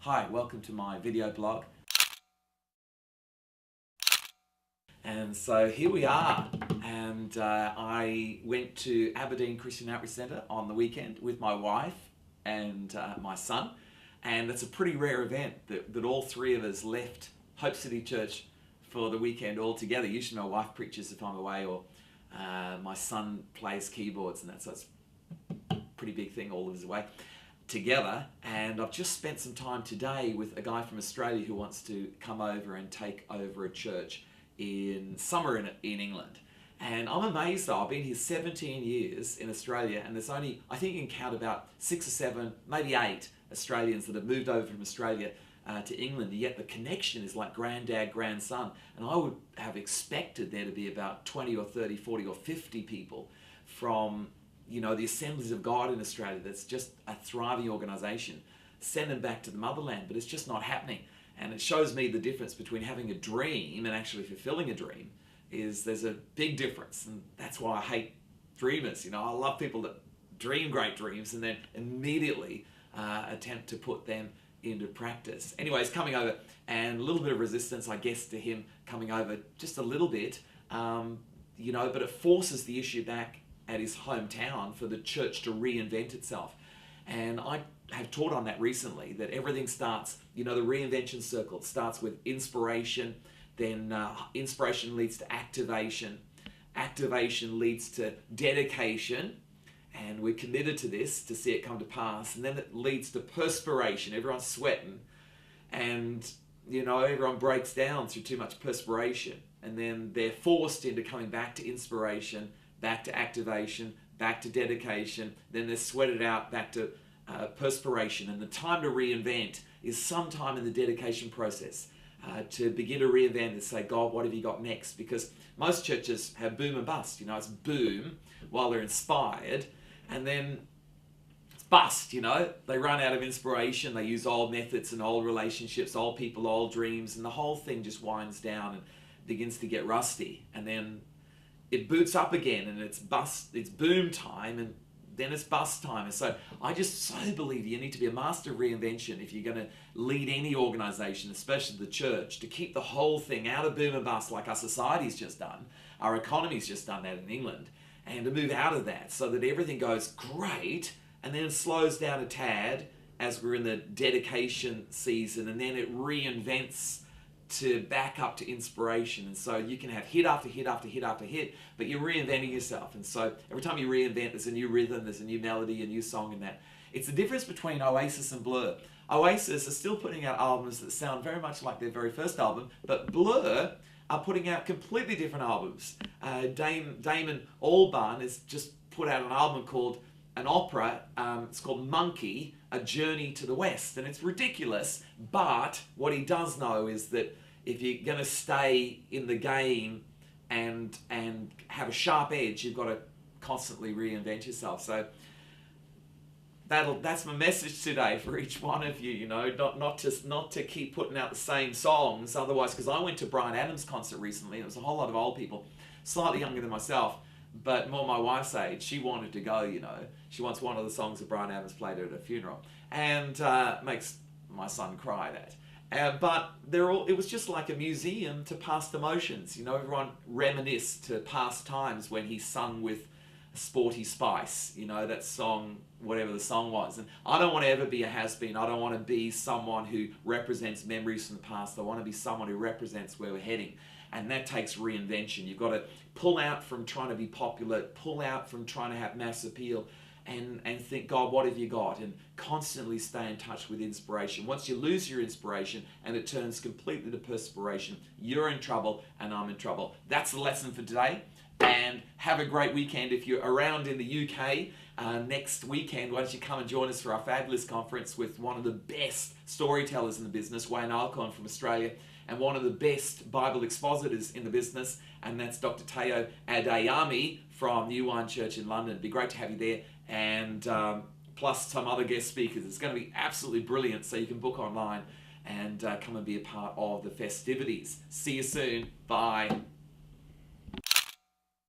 Hi, welcome to my video blog. And so here we are, and I went to Aberdeen Christian Outreach Centre on the weekend with my wife and my son, and it's a pretty rare event that all three of us left Hope City Church for the weekend all together. Usually my wife preaches if I'm away, or my son plays keyboards and that's a pretty big thing, all of us away together. And I've just spent some time today with a guy from Australia who wants to come over and take over a church in summer in England. And I'm amazed though, I've been here 17 years in Australia, and there's only, I think you can count about 6 or 7, maybe 8 Australians that have moved over from Australia to England, yet the connection is like granddad, grandson. And I would have expected there to be about 20 or 30, 40 or 50 people from, you know, the Assemblies of God in Australia. That's just a thriving organisation. Send them back to the motherland, but it's just not happening. And it shows me the difference between having a dream and actually fulfilling a dream. Is there's a big difference, and that's why I hate dreamers. You know, I love people that dream great dreams and then immediately attempt to put them into practice. Anyways, coming over, and a little bit of resistance, I guess, to him coming over, just a little bit, you know, but it forces the issue back at his hometown for the church to reinvent itself. And I have taught on that recently, that everything starts, you know, the reinvention circle. It starts with inspiration, then inspiration leads to activation, activation leads to dedication, and we're committed to this to see it come to pass, and then it leads to perspiration. Everyone's sweating, and you know, everyone breaks down through too much perspiration, and then they're forced into coming back to inspiration, back to activation, back to dedication, then they're sweated out back to perspiration. And the time to reinvent is sometime in the dedication process, to begin to reinvent and say, God, what have you got next? Because most churches have boom and bust. You know, it's boom while they're inspired, and then it's bust. You know, they run out of inspiration, they use old methods and old relationships, old people, old dreams, and the whole thing just winds down and begins to get rusty. And then it boots up again, and it's boom time, and then it's bust time. And so I just so believe you need to be a master of reinvention if you're going to lead any organization, especially the church, to keep the whole thing out of boom and bust like our society's just done. Our economy's just done that in England. And to move out of that so that everything goes great and then it slows down a tad as we're in the dedication season, and then it reinvents to back up to inspiration. And so you can have hit after hit after hit after hit, but you're reinventing yourself. And so every time you reinvent, there's a new rhythm, there's a new melody, a new song in that. It's the difference between Oasis and Blur. Oasis are still putting out albums that sound very much like their very first album, but Blur are putting out completely different albums. Damon Albarn has just put out an album called an opera, it's called Monkey, A Journey to the West, and it's ridiculous, but what he does know is that if you're going to stay in the game and have a sharp edge, you've got to constantly reinvent yourself. So that's my message today for each one of you. You know, not to keep putting out the same songs, otherwise, because I went to Bryan Adams' concert recently, and it was a whole lot of old people, slightly younger than myself, but more my wife's age. She wanted to go, you know. She wants one of the songs that Bryan Adams played at a funeral, and makes my son cry that. But it was just like a museum to past emotions. You know, everyone reminisced to past times when he sung with Sporty Spice, you know, that song, whatever the song was. And I don't want to ever be a has-been. I don't want to be someone who represents memories from the past. I want to be someone who represents where we're heading. And that takes reinvention. You've got to pull out from trying to be popular, pull out from trying to have mass appeal, and think, God, what have you got? And constantly stay in touch with inspiration. Once you lose your inspiration and it turns completely to perspiration, you're in trouble and I'm in trouble. That's the lesson for today. And have a great weekend. If you're around in the UK next weekend, why don't you come and join us for our fabulous conference with one of the best storytellers in the business, Wayne Alcorn from Australia, and one of the best Bible expositors in the business, and that's Dr. Teo Adeyemi from New Wine Church in London. It'd be great to have you there, and plus some other guest speakers. It's going to be absolutely brilliant, so you can book online and come and be a part of the festivities. See you soon. Bye.